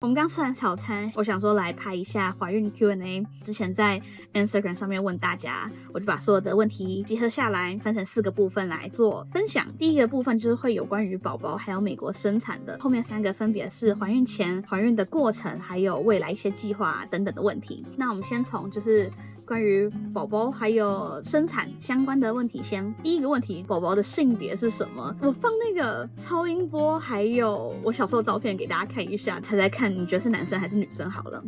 我们刚吃完早餐，我想说来拍一下怀孕 Q&A。之前在 Instagram 上面问大家，我就把所有的问题集合下来，分成4个部分来做分享。第一个部分就是会有关于宝宝还有美国生产的，后面3个分别是怀孕前、怀孕的过程，还有未来一些计划等等的问题。那我们先从就是关于宝宝还有生产相关的问题先。第一个问题，宝宝的性别是什么？我放那个超音波还有我小时候的照片给大家看一下，猜猜看你觉得是男生还是女生好了。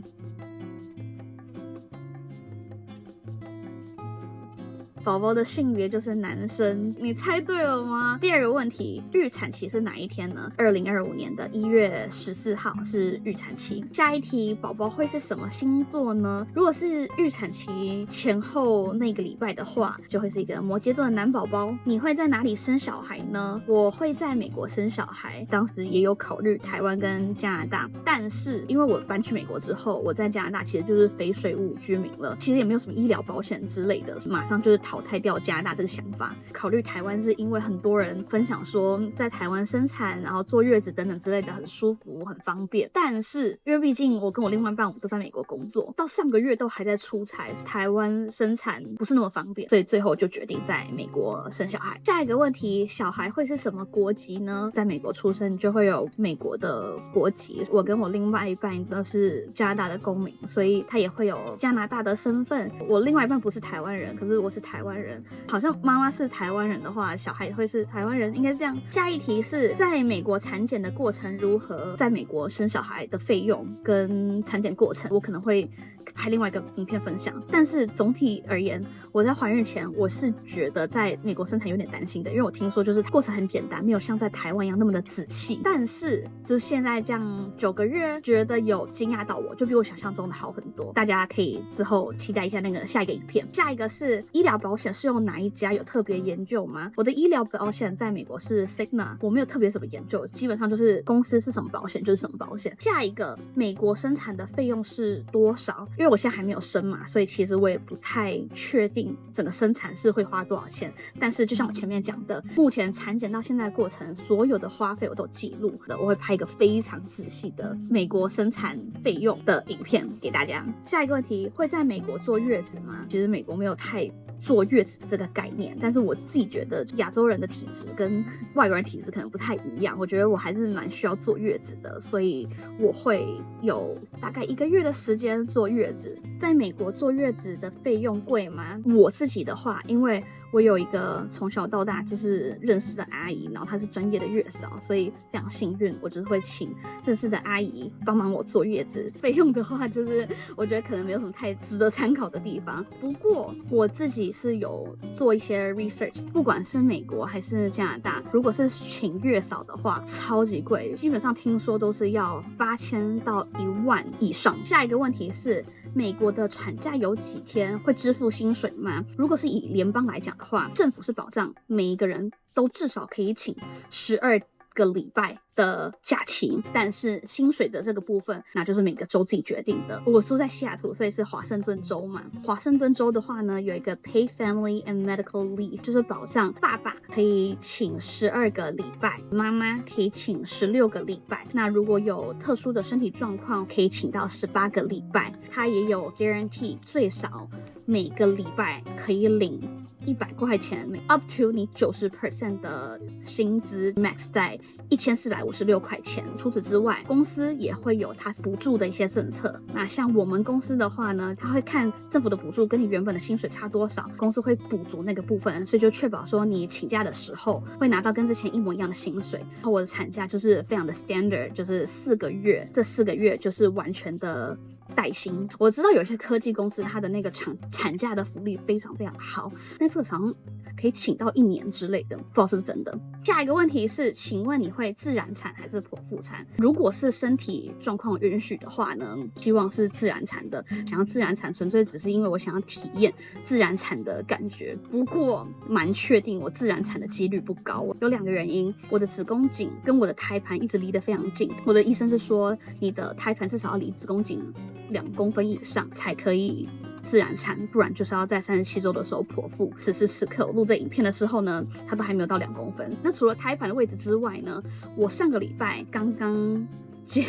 宝宝的性别就是男生，你猜对了吗？第二个问题，预产期是哪一天呢？2025年的1月14号是预产期。下一题，宝宝会是什么星座呢？如果是预产期前后那个礼拜的话，就会是一个摩羯座的男宝宝。你会在哪里生小孩呢？我会在美国生小孩，当时也有考虑台湾跟加拿大，但是因为我搬去美国之后，我在加拿大其实就是非税务居民了，其实也没有什么医疗保险之类的，马上就是淘汰掉加拿大这个想法。考虑台湾是因为很多人分享说在台湾生产然后坐月子等等之类的很舒服很方便，但是因为毕竟我跟我另外一半我们都在美国工作，到上个月都还在出差，台湾生产不是那么方便，所以最后就决定在美国生小孩。下一个问题，小孩会是什么国籍呢？在美国出生就会有美国的国籍，我跟我另外一半都是加拿大的公民，所以他也会有加拿大的身份。我另外一半不是台湾人，可是我是台湾人，好像妈妈是台湾人的话，小孩也会是台湾人，应该这样。下一题是在美国产检的过程如何？在美国生小孩的费用跟产检过程，我可能会拍另外一个影片分享。但是总体而言，我在怀孕前我是觉得在美国生产有点担心的，因为我听说就是过程很简单，没有像在台湾一样那么的仔细。但是就是现在这样9个月，觉得有惊讶到我，就比我想象中的好很多。大家可以之后期待一下那个下一个影片。下一个是医疗保险是用哪一家？有特别研究吗？我的医疗保险在美国是 Cigna， 我没有特别什么研究，基本上就是公司是什么保险就是什么保险。下一个，美国生产的费用是多少？因为我现在还没有生嘛，所以其实我也不太确定整个生产是会花多少钱。但是就像我前面讲的，目前产检到现在的过程，所有的花费我都记录的，我会拍一个非常仔细的美国生产费用的影片给大家。下一个问题，会在美国坐月子吗？其实美国没有太坐月子这个概念，但是我自己觉得亚洲人的体质跟外国人体质可能不太一样，我觉得我还是蛮需要坐月子的，所以我会有大概1个月的时间坐月子。在美国坐月子的费用贵吗？我自己的话，因为我有一个从小到大就是认识的阿姨，然后她是专业的月嫂，所以非常幸运，我就是会请认识的阿姨帮忙我坐月子。费用的话，就是我觉得可能没有什么太值得参考的地方。不过我自己是有做一些 research， 不管是美国还是加拿大，如果是请月嫂的话，超级贵，基本上听说都是要8000到1万以上。下一个问题是，美国的产假有几天？会支付薪水吗？如果是以联邦来讲的话，政府是保障每一个人都至少可以请12个礼拜的假期，但是薪水的这个部分，那就是每个州自己决定的。我住在西雅图，所以是华盛顿州嘛。华盛顿州的话呢，有一个 Paid Family and Medical Leave， 就是保障爸爸可以请12个礼拜，妈妈可以请16个礼拜。那如果有特殊的身体状况，可以请到18个礼拜。它也有 guarantee， 最少每个礼拜可以领100块钱 ，up to 你90% 的薪资 max 在1456块钱。除此之外，公司也会有它补助的一些政策。那像我们公司的话呢，它会看政府的补助跟你原本的薪水差多少，公司会补足那个部分，所以就确保说你请假的时候会拿到跟之前一模一样的薪水。然后我的产假就是非常的 standard， 就是4个月，这4个月就是完全的带薪。我知道有些科技公司它的那个产假的福利非常非常好，那这个好像可以请到1年之类的，不知道是不是真的。下一个问题是，请问你会自然产还是剖腹产？如果是身体状况允许的话呢，希望是自然产的。想要自然产纯粹只是因为我想要体验自然产的感觉，不过蛮确定我自然产的几率不高。有2个原因，我的子宫颈跟我的胎盘一直离得非常近，我的医生是说你的胎盘至少要离子宫颈2公分以上才可以自然产，不然就是要在37周的时候剖腹。此时此刻我录这影片的时候呢，它都还没有到2公分。那除了胎盘的位置之外呢，我上个礼拜刚刚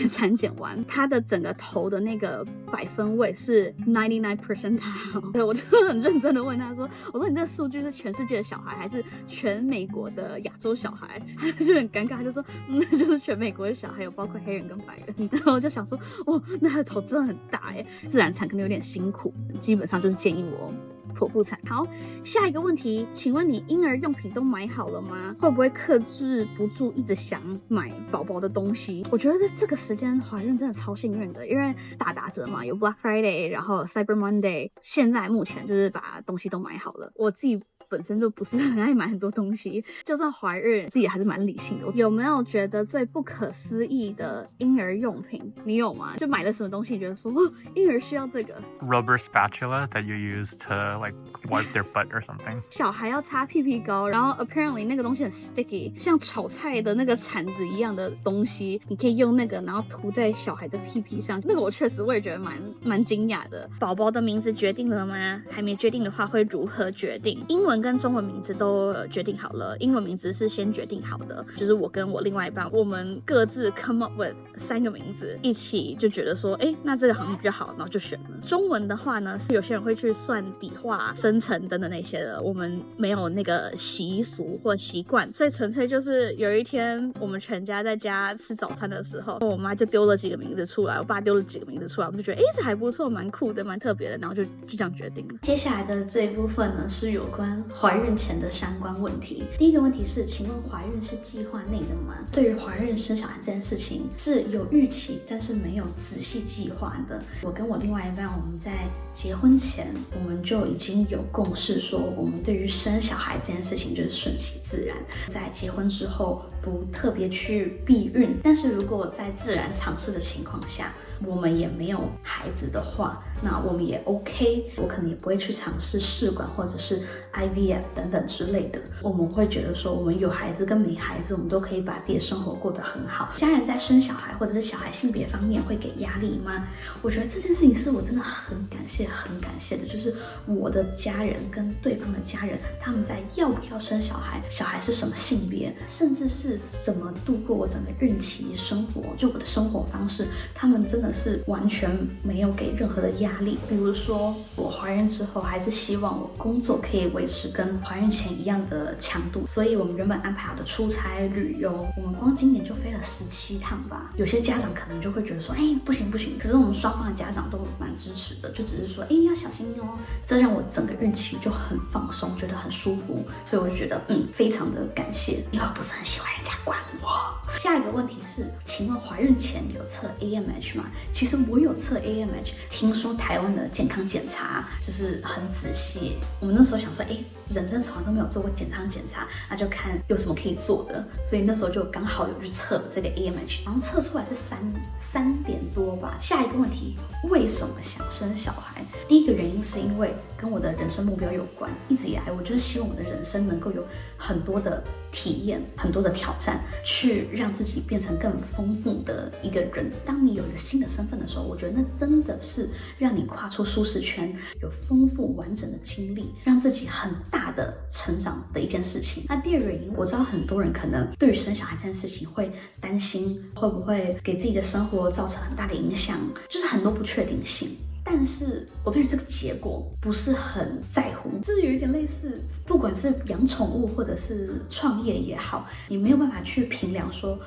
产检完，他的整个头的那个百分位是99 percentile。对，我就很认真的问他说，我说你这个数据是全世界的小孩还是全美国的亚洲小孩？他就很尴尬，他就说就是全美国的小孩，有包括黑人跟白人。然后我就想说，哦，那他的头真的很大耶，自然产可能有点辛苦，基本上就是建议我剖腹产。好，下一个问题，请问你婴儿用品都买好了吗？会不会克制不住一直想买宝宝的东西？我觉得这个时间怀孕真的超幸运的，因为大打折嘛，有 Black Friday， 然后 Cyber Monday， 现在目前就是把东西都买好了。我自己本身就不是很爱买很多东西，就算怀孕自己还是蛮理性的。有没有觉得最不可思议的婴儿用品？你有吗？就买了什么东西觉得说婴儿需要这个 rubber spatula that you use to like wipe their butt or something。 小孩要擦屁屁膏，然后 apparently 那个东西很 sticky， 像炒菜的那个铲子一样的东西，你可以用那个然后涂在小孩的屁屁上。那个我确实我也觉得蛮惊讶的。宝宝的名字决定了吗？还没决定的话会如何决定？英文跟中文名字都决定好了，英文名字是先决定好的，就是我跟我另外一半，我们各自 come up with 3个名字，一起就觉得说，那这个好像比较好，然后就选了。中文的话呢，是有些人会去算笔画、生成等等那些的，我们没有那个习俗或习惯，所以纯粹就是有一天我们全家在家吃早餐的时候，我妈就丢了几个名字出来，我爸丢了几个名字出来，我们就觉得这还不错，蛮酷的，蛮特别的，然后就这样决定了。接下来的这一部分呢，是有关怀孕前的相关问题。第一个问题是，请问怀孕是计划内的吗？对于怀孕生小孩这件事情是有预期，但是没有仔细计划的。我跟我另外一半，我们在结婚前我们就已经有共识说，我们对于生小孩这件事情就是顺其自然，在结婚之后不特别去避孕，但是如果在自然尝试的情况下，我们也没有孩子的话，那我们也 OK， 我可能也不会去尝试试管或者是 IVF 等等之类的。我们会觉得说，我们有孩子跟没孩子，我们都可以把自己的生活过得很好。家人在生小孩或者是小孩性别方面会给压力吗？我觉得这件事情是我真的很感谢的，就是我的家人跟对方的家人，他们在要不要生小孩，小孩是什么性别，甚至是怎么度过我整个孕期生活，就我的生活方式，他们真的是完全没有给任何的压力。比如说我怀孕之后还是希望我工作可以维持跟怀孕前一样的强度，所以我们原本安排好的出差旅游，我们光今年就飞了17趟吧。有些家长可能就会觉得说，不行，可是我们双方的家长都蛮支持的，就只是说，要小心哦，这让我整个孕期就很放松，觉得很舒服，所以我就觉得非常的感谢，因为我不是很喜欢人家管我。下一个问题是，请问怀孕前有测 AMH 吗？其实我有测 AMH， 听说台湾的健康检查就是很仔细。我们那时候想说，人生从来都没有做过健康检查，那就看有什么可以做的，所以那时候就刚好有去测这个 AMH， 然后测出来是3点多吧。下一个问题，为什么想生小孩？第一个原因是因为跟我的人生目标有关，一直以来我就是希望我的人生能够有很多的体验，很多的挑战，去让自己变成更丰富的一个人。当你有一个新的身份的时候，我觉得那真的是让你跨出舒适圈，有丰富完整的经历，让自己很大的成长的一件事情。那第二个原因，我知道很多人可能对于生小孩这件事情会担心，会不会给自己的生活造成很大的影响，就是很多不确定性。但是我对于这个结果不是很在乎，就是有一点类似，不管是养宠物或者是创业也好，你没有办法去评量说，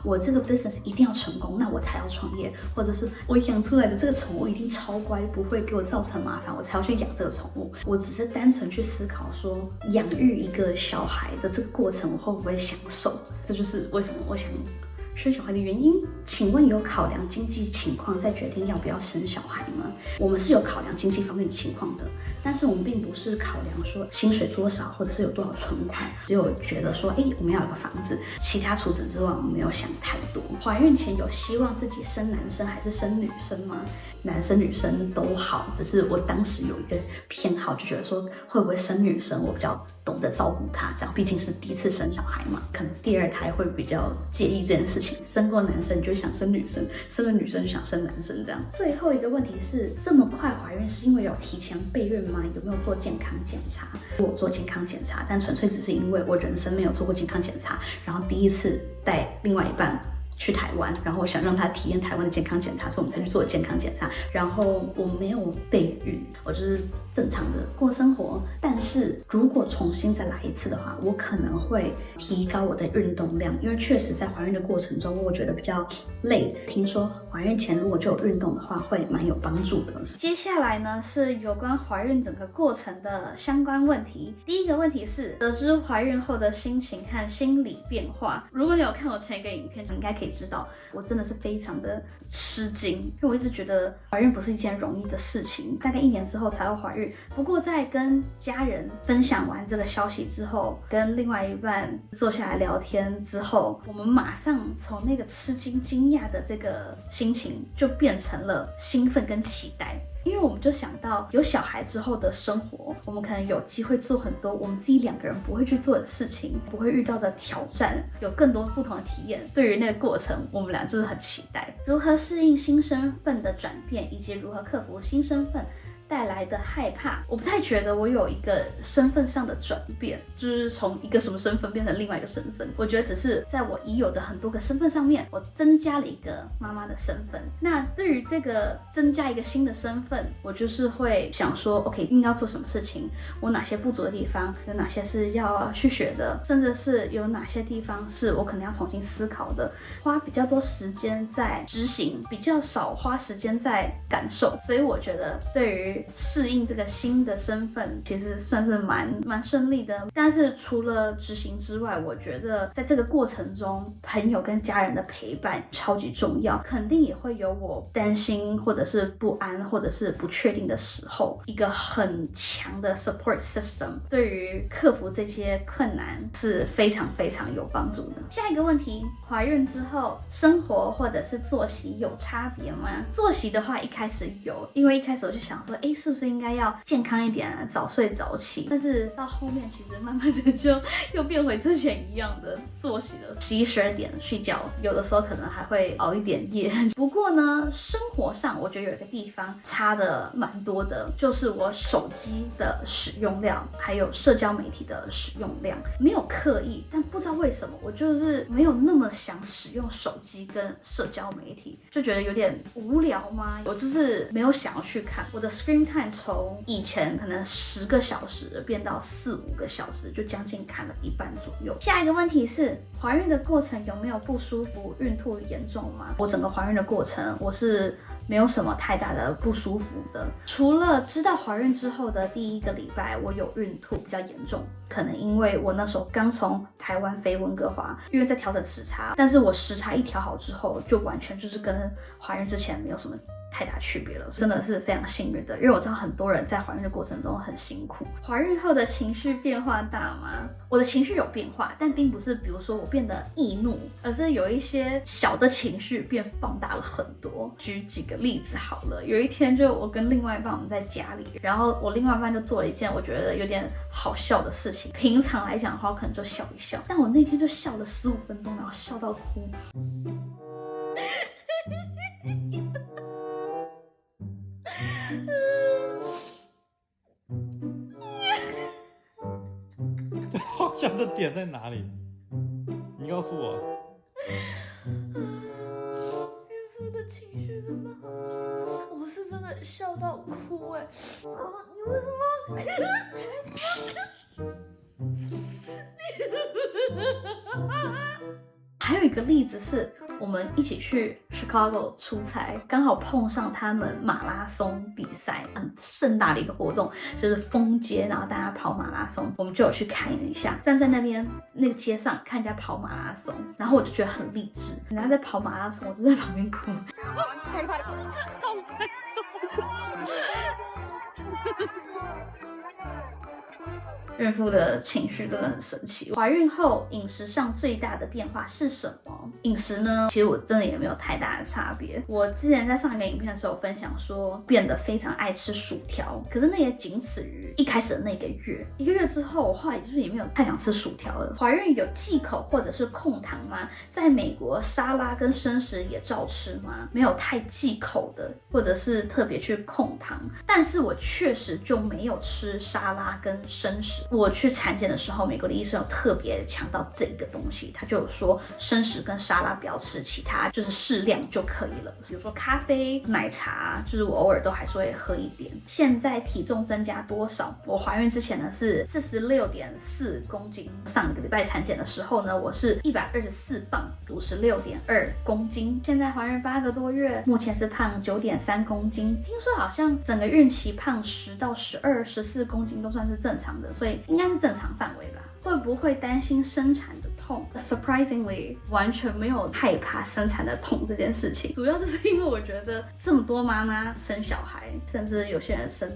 我这个 business 一定要成功，那我才要创业，或者是我养出来的这个宠物一定超乖，不会给我造成麻烦，我才要去养这个宠物。我只是单纯去思考说，养育一个小孩的这个过程，我会不会享受？这就是为什么我想生小孩的原因。请问有考量经济情况再决定要不要生小孩吗？我们是有考量经济方面的情况的，但是我们并不是考量说薪水多少或者是有多少存款，只有觉得说我们要有个房子，其他除此之外我们没有想太多。怀孕前有希望自己生男生还是生女生吗？男生女生都好，只是我当时有一个偏好，就觉得说会不会生女生我比较懂得照顾她，这样毕竟是第一次生小孩嘛，可能第二胎会比较介意这件事情，生过男生就想生女生，生了女生就想生男生这样。最后一个问题是，这么快怀孕是因为有提前备孕吗？有没有做健康检查？我做健康检查，但纯粹只是因为我人生没有做过健康检查，然后第一次带另外一半去台湾，然后想让他体验台湾的健康检查，所以我们才去做健康检查。然后我没有备孕，我就是正常的过生活。但是如果重新再来一次的话，我可能会提高我的运动量，因为确实在怀孕的过程中，我觉得比较累。听说怀孕前如果就有运动的话，会蛮有帮助的。接下来呢是有关怀孕整个过程的相关问题。第一个问题是得知怀孕后的心情和心理变化。如果你有看我前一个影片，你应该可以知道，我真的是非常的吃惊，因为我一直觉得怀孕不是一件容易的事情，大概1年之后才会怀孕。不过在跟家人分享完这个消息之后，跟另外一半坐下来聊天之后，我们马上从那个吃惊惊讶的这个心情就变成了兴奋跟期待。因为我们就想到有小孩之后的生活，我们可能有机会做很多我们自己2个人不会去做的事情，不会遇到的挑战，有更多不同的体验。对于那个过程，我们俩就是很期待如何适应新身份的转变，以及如何克服新身份带来的害怕。我不太觉得我有一个身份上的转变，就是从一个什么身份变成另外一个身份。我觉得只是在我已有的很多个身份上面，我增加了一个妈妈的身份。那对于这个增加一个新的身份，我就是会想说 OK 应该要做什么事情，我哪些不足的地方，有哪些是要去学的，甚至是有哪些地方是我可能要重新思考的，花比较多时间在执行，比较少花时间在感受。所以我觉得对于适应这个新的身份其实算是蛮顺利的。但是除了执行之外，我觉得在这个过程中，朋友跟家人的陪伴超级重要，肯定也会有我担心或者是不安或者是不确定的时候，一个很强的 support system 对于克服这些困难是非常非常有帮助的。下一个问题，怀孕之后生活或者是作息有差别吗？作息的话一开始有，因为一开始我就想说是不是应该要健康一点，早睡早起，但是到后面其实慢慢的就又变回之前一样的作息了，11、12点睡觉，有的时候可能还会熬一点夜。不过呢，生活上我觉得有一个地方差的蛮多的，就是我手机的使用量还有社交媒体的使用量。没有刻意，但不知道为什么我就是没有那么想使用手机跟社交媒体，就觉得有点无聊吗？我就是没有想要去看我的 screen time，从以前可能10个小时变到4、5个小时，就将近看了一半左右。下一个问题是，怀孕的过程有没有不舒服？孕吐严重吗？我整个怀孕的过程，我是没有什么太大的不舒服的，除了知道怀孕之后的第1个礼拜，我有孕吐比较严重，可能因为我那时候刚从台湾飞温哥华，因为在调整时差，但是我时差一调好之后，就完全就是跟怀孕之前没有什么太大区别了，真的是非常幸运的，因为我知道很多人在怀孕的过程中很辛苦。怀孕后的情绪变化大吗？我的情绪有变化，但并不是比如说我变得易怒，而是有一些小的情绪变放大了很多。举几个例子好了，有一天就我跟另外一半我们在家里，然后我另外一半就做了一件我觉得有点好笑的事情。平常来讲的话，我可能就笑一笑，但我那天就笑了15分钟，然后笑到哭。好笑的点在哪里？你告诉我。孕妇的情绪真的好，我是真的笑到哭哎！你为什么？还有一个例子是，我们一起去 Chicago 出差，刚好碰上他们马拉松比赛，很盛大的一个活动，就是封街，然后大家跑马拉松，我们就有去看一下，站在那边那个街上看人家跑马拉松，然后我就觉得很励志，人家在跑马拉松，我就在旁边哭。孕妇的情绪真的很神奇。怀孕后饮食上最大的变化是什么？饮食呢，其实我真的也没有太大的差别。我之前在上一个影片的时候分享说，变得非常爱吃薯条，可是那也仅此于一开始的那个月。1个月之后，我后来就是也没有太想吃薯条了。怀孕有忌口或者是控糖吗？在美国，沙拉跟生食也照吃吗？没有太忌口的，或者是特别去控糖，但是我确实就没有吃沙拉跟生食。我去产检的时候，美国的医生有特别强调这个东西，他就有说生食跟跟沙拉不要吃，其他就是适量就可以了。比如说咖啡、奶茶，就是我偶尔都还是会喝一点。现在体重增加多少？我怀孕之前呢是46.4公斤，上个礼拜产检的时候呢，我是124磅，56.2公斤。现在怀孕8个多月，目前是胖9.3公斤。听说好像整个孕期胖10到12、14公斤都算是正常的，所以应该是正常范围吧。会不会担心生产的痛 ？Surprisingly， 完全没有害怕生产的痛这件事情。主要就是因为我觉得这么多妈妈生小孩，甚至有些人生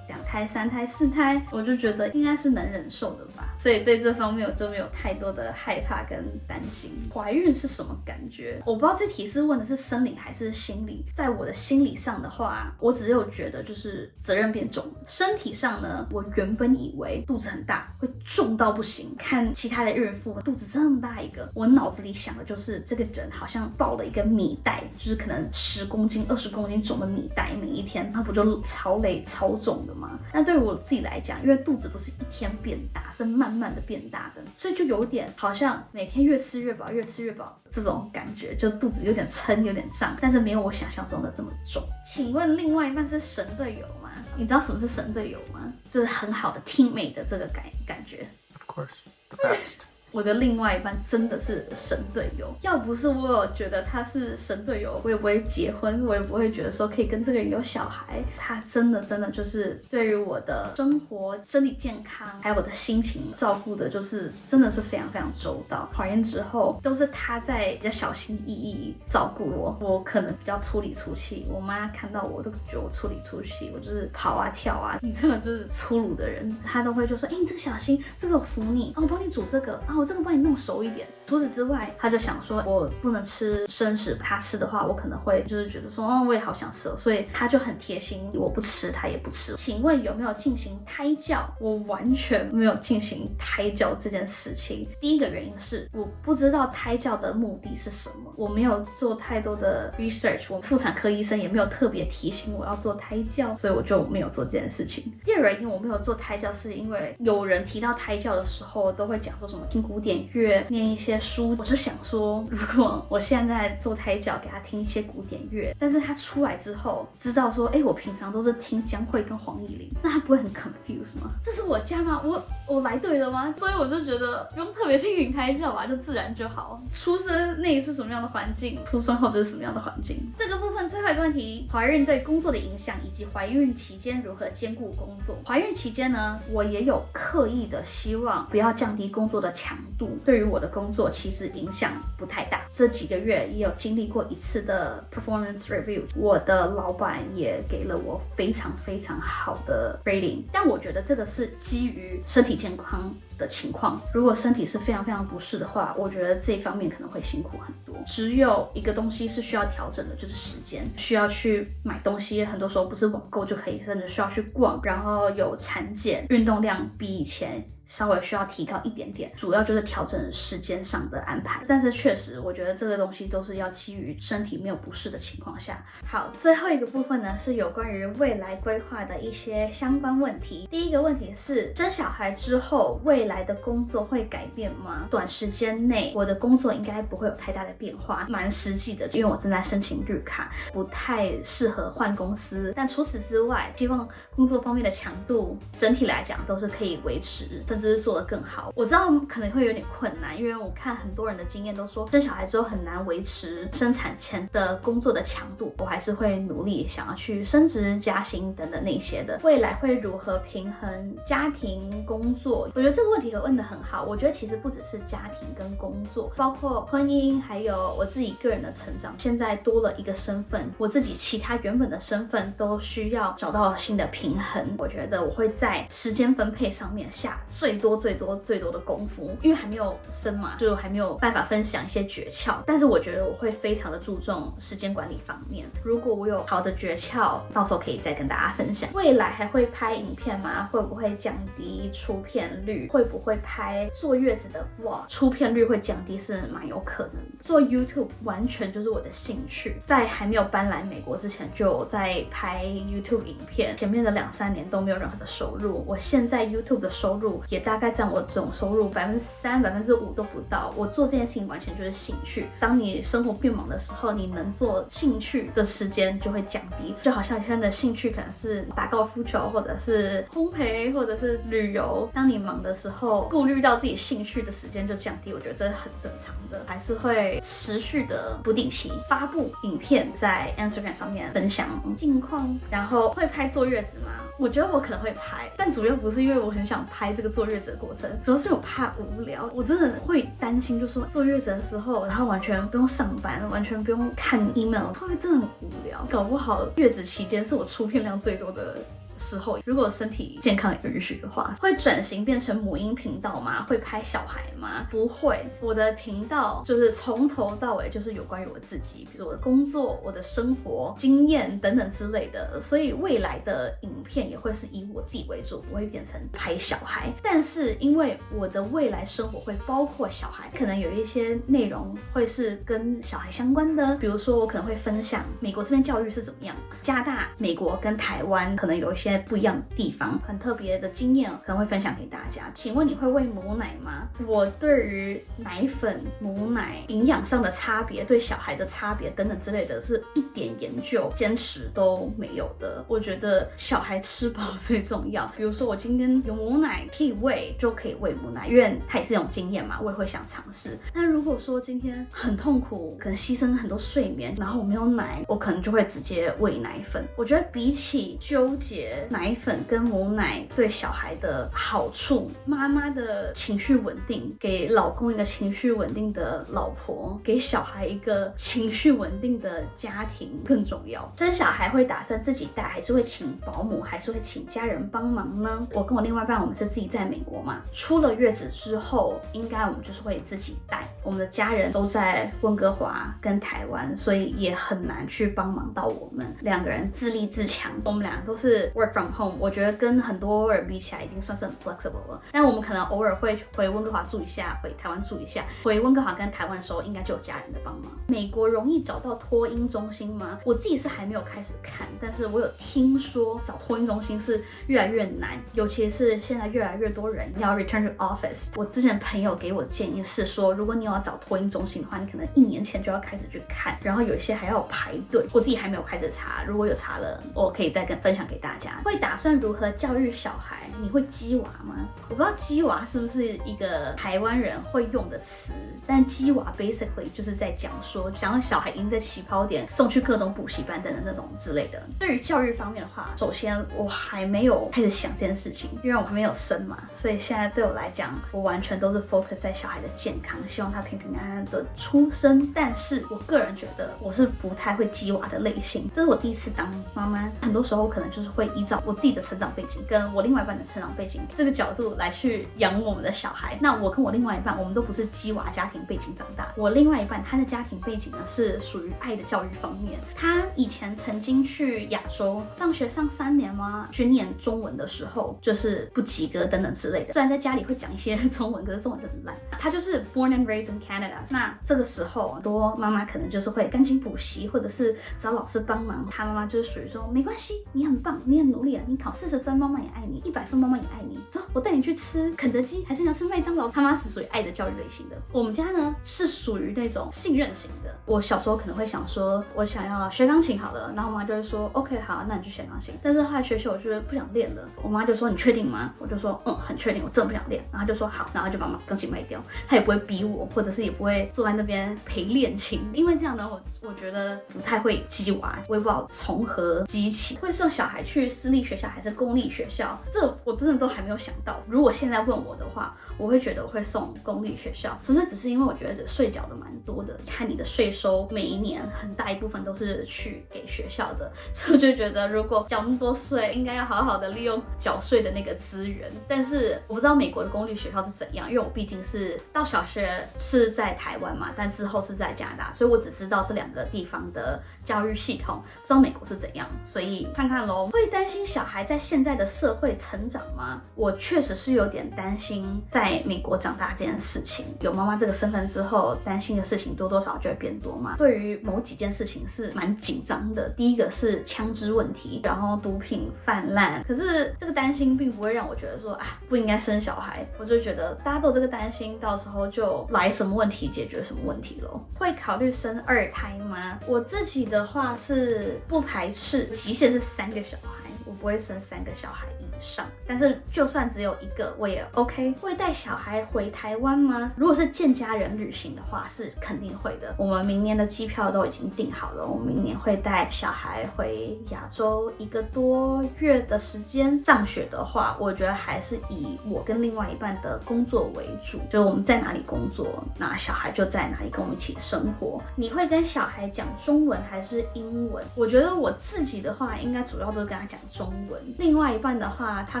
2胎、3胎、4胎，我就觉得应该是能忍受的吧，所以对这方面我就没有太多的害怕跟担心。怀孕是什么感觉？我不知道这题是问的是生理还是心理。在我的心理上的话，我只有觉得就是责任变重了。身体上呢，我原本以为肚子很大会重到不行，看其他的孕妇肚子这么大一个，我脑子里想的就是这个人好像抱了一个米袋，就是可能10公斤、20公斤重的米袋，每一天那不就超累超重的吗？但对于我自己来讲，因为肚子不是一天变大，是慢慢的变大的，所以就有点好像每天越吃越饱，越吃越饱这种感觉，就肚子有点撑，有点胀，但是没有我想象中的这么重。请问另外一半是神队友吗？你知道什么是神队友吗？就是很好的 teammate 的这个感觉。Of course, the best. 我的另外一半真的是神队友，要不是我有觉得他是神队友，我也不会结婚，我也不会觉得说可以跟这个人有小孩。他真的就是对于我的生活、身体健康还有我的心情照顾的，就是真的是非常非常周到。怀孕之后都是他在比较小心翼翼照顾我，我可能比较粗里粗气，我妈看到我都觉得我粗里粗气，我就是跑啊跳啊，你真的就是粗鲁的人，他都会就说，你这个小心，这个我扶你，我帮你煮这个啊，我这个帮你弄熟一点。除此之外，他就想说我不能吃生食，他吃的话我可能会就是觉得说我也好想吃，所以他就很贴心，我不吃他也不吃。请问有没有进行胎教？我完全没有进行胎教这件事情。第一个原因是我不知道胎教的目的是什么，我没有做太多的 research， 我妇产科医生也没有特别提醒我要做胎教，所以我就没有做这件事情。第二个原因我没有做胎教是因为有人提到胎教的时候都会讲说什么听古典乐、念一些书，我就想说如果我现在做胎教给他听一些古典乐，但是他出来之后知道说我平常都是听江蕙跟黄义玲，那他不会很 confused 吗？这是我家吗？我来对了吗？所以我就觉得不用特别进行胎教吧，就自然就好。出生内是什么样的环境，出生后就是什么样的环境。这个部分最后一个问题，怀孕对工作的影响以及怀孕期间如何兼顾工作。怀孕期间呢，我也有刻意的希望不要降低工作的强度，对于我的工作其实影响不太大。这几个月也有经历过一次的 performance review， 我的老板也给了我非常非常好的 rating， 但我觉得这个是基于身体健康的情况，如果身体是非常非常不适的话，我觉得这一方面可能会辛苦很多。只有一个东西是需要调整的，就是时间，需要去买东西，很多时候不是网购就可以，甚至需要去逛，然后有产检，运动量比以前稍微需要提高一点点，主要就是调整时间上的安排。但是确实我觉得这个东西都是要基于身体没有不适的情况下。好，最后一个部分呢是有关于未来规划的一些相关问题。第一个问题是生小孩之后未来的工作会改变吗？短时间内我的工作应该不会有太大的变化，蛮实际的，因为我正在申请绿卡，不太适合换公司。但除此之外，希望工作方面的强度整体来讲都是可以维持，甚至是做得更好。我知道可能会有点困难，因为我看很多人的经验都说生小孩之后很难维持生产前的工作的强度，我还是会努力想要去升职加薪等等那些的。未来会如何平衡家庭工作？我觉得这个问题问得很好。我觉得其实不只是家庭跟工作，包括婚姻还有我自己个人的成长，现在多了一个身份，我自己其他原本的身份都需要找到新的平衡。我觉得我会在时间分配上面下最多的功夫，因为还没有生嘛，就还没有办法分享一些诀窍，但是我觉得我会非常的注重时间管理方面。如果我有好的诀窍，到时候可以再跟大家分享。未来还会拍影片吗？会不会降低出片率？会不会拍坐月子的 vlog， 出片率会降低是蛮有可能的。做 YouTube 完全就是我的兴趣，在还没有搬来美国之前就有在拍 YouTube 影片，前面的2-3年都没有任何的收入。我现在 YouTube 的收入也大概占我总收入3%、5%都不到。我做这件事情完全就是兴趣。当你生活变忙的时候，你能做兴趣的时间就会降低。就好像现在的兴趣可能是打高尔夫球，或者是烘焙，或者是旅游。当你忙的时候，顾虑到自己兴趣的时间就降低，我觉得这是很正常的。还是会持续的不定期发布影片在 Instagram 上面分享近况。然后会拍坐月子吗？我觉得我可能会拍，但主要不是因为我很想拍这个坐月子的过程，主要是我怕无聊。我真的会担心，就说坐月子的时候，然后完全不用上班，完全不用看 email， 会不会真的很无聊？搞不好月子期间是我出片量最多的时候，如果身体健康允许的话，会转型变成母婴频道吗？会拍小孩吗？不会，我的频道就是从头到尾就是有关于我自己，比如我的工作、我的生活经验等等之类的，所以未来的影片也会是以我自己为主，不会变成拍小孩。但是因为我的未来生活会包括小孩，可能有一些内容会是跟小孩相关的，比如说我可能会分享美国这边教育是怎么样，加拿大、美国跟台湾可能有一些不一样的地方，很特别的经验可能会分享给大家。请问你会喂母奶吗？我对于奶粉、母奶营养上的差别、对小孩的差别等等之类的，是一点研究、坚持都没有的。我觉得小孩吃饱最重要。比如说我今天有母奶可以喂，就可以喂母奶，因为它也是一种经验嘛，我也会想尝试。但如果说今天很痛苦，可能牺牲很多睡眠，然后我没有奶，我可能就会直接喂奶粉。我觉得比起纠结奶粉跟母奶对小孩的好处，妈妈的情绪稳定，给老公一个情绪稳定的老婆，给小孩一个情绪稳定的家庭更重要。生小孩会打算自己带，还是会请保姆，还是会请家人帮忙呢？我跟我另外一半，我们是自己在美国嘛，出了月子之后，应该我们就是会自己带。我们的家人都在温哥华跟台湾，所以也很难去帮忙到我们。2个人自立自强，我们俩都是 work from home， 我觉得跟很多人比起来已经算是很 flexible 了。但我们可能偶尔会回温哥华住一下，回台湾住一下。回温哥华跟台湾的时候，应该就有家人的帮忙。美国容易找到托婴中心吗？我自己是还没有开始看，但是我有听说找托婴中心是越来越难，尤其是现在越来越多人要 return to office。我之前朋友给我建议是说，如果你要找托婴中心的话，你可能1年前就要开始去看，然后有一些还要排队。我自己还没有开始查，如果有查了，我可以再分享给大家。会打算如何教育小孩？你会鸡娃吗？我不知道鸡娃是不是一个台湾人会用的词，但鸡娃 basically 就是在讲说，想让小孩赢在起跑点，送去各种补习班等等那种之类的。对于教育方面的话，首先我还没有开始想这件事情，因为我还没有生嘛，所以现在对我来讲，我完全都是 focus 在小孩的健康，希望他平平安安的出生。但是我个人觉得我是不太会鸡娃的类型，这是我第一次当妈妈，很多时候可能就是会依照我自己的成长背景跟我另外一半的成长背景这个角度来去养我们的小孩。那我跟我另外一半，我们都不是鸡娃家庭背景长大。我另外一半他的家庭背景呢是属于爱的教育方面，他以前曾经去亚洲上学上3年吗？去念中文的时候就是不及格等等之类的，虽然在家里会讲一些中文，可是中文就很烂。他就是 born and raised in Canada。那这个时候很多妈妈可能就是会赶紧补习，或者是找老师帮忙。他妈妈就是属于说没关系，你很棒，你很努力了，你考40分妈妈也爱你，100分妈妈也爱你，走，我带你去吃肯德基，还是你要吃麦当劳。他妈是属于爱的教育类型的。我们家呢是属于那种信任型的。我小时候可能会想说，我想要学钢琴好了，然后我妈就会说 OK 好，那你去学钢琴。但是后来学我就是不想练了，我妈就说你确定吗？我就说很确定，我真的不想练。然后她就说好，然后就把钢琴卖掉。她也不会逼我，或者是也不会坐在那边陪练琴。因为这样呢，我觉得不太会鸡娃，我也不知道从何激起。会送小孩去私立学校还是公立学校，这我真的都还没有想到。如果现在问我的话，我会觉得我会送公立学校，纯粹只是因为我觉得税缴的蛮多的，看你的税收每一年很大一部分都是去给学校的，所以我就觉得如果缴那么多税，应该要好好的利用缴税的那个资源。但是我不知道美国的公立学校是怎样，因为我毕竟是到小学是在台湾嘛，但之后是在加拿大，所以我只知道这2个地方的教育系统，不知道美国是怎样，所以看看咯。会担心小孩在现在的社会成长吗？我确实是有点担心在美国长大这件事情。有妈妈这个身份之后，担心的事情多多少少就会变多嘛。对于某几件事情是蛮紧张的。第一个是枪支问题，然后毒品泛滥。可是这个担心并不会让我觉得说不应该生小孩，我就觉得大家都有这个担心，到时候就来什么问题解决什么问题咯。会考虑生2胎吗？我自己的话是不排斥，极限是3个小孩，我不会生3个小孩以上，但是就算只有1个我也 OK。 会带小孩回台湾吗？如果是见家人旅行的话是肯定会的，我们明年的机票都已经订好了，我们明年会带小孩回亚洲1个多月的时间。上学的话我觉得还是以我跟另外一半的工作为主，就是我们在哪里工作，那小孩就在哪里跟我们一起生活。你会跟小孩讲中文还是英文？我觉得我自己的话应该主要都是跟他讲中文，另外一半的话他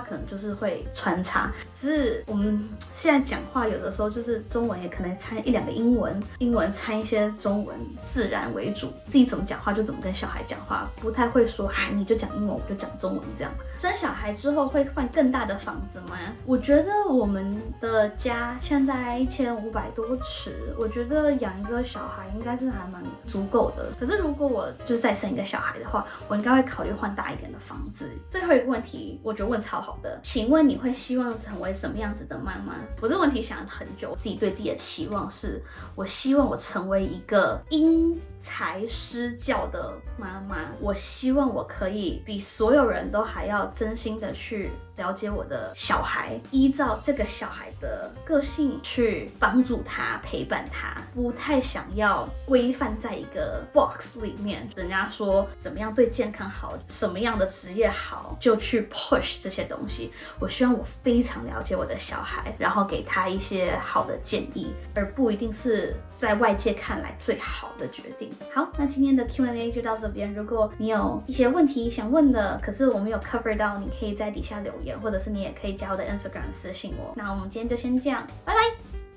可能就是会穿插，只是我们现在讲话有的时候就是中文也可能掺1-2个英文，英文掺一些中文，自然为主，自己怎么讲话就怎么跟小孩讲话，不太会说你就讲英文我就讲中文这样。生小孩之后会换更大的房子吗？我觉得我们的家现在1500多尺，我觉得养一个小孩应该是还蛮足够的。可是如果我就是再生一个小孩的话，我应该会考虑换大一点的房子。最后一个问题我觉得问超好的，请问你会希望成为什么样子的妈妈？我这个问题想了很久，我自己对自己的期望是，我希望我成为一个因材施教的妈妈。我希望我可以比所有人都还要真心的去了解我的小孩，依照这个小孩的个性去帮助他，陪伴他，不太想要规范在一个 box 里面，人家说怎么样对健康好，什么样的职业好，就去 push 这些东西。我希望我非常了解我的小孩，然后给他一些好的建议，而不一定是在外界看来最好的决定。好，那今天的 Q&A 就到这边。如果你有一些问题想问的，可是我没有 cover 到，你可以在底下留言，或者是你也可以加我的 Instagram 私信我。那我们今天就先这样，拜拜。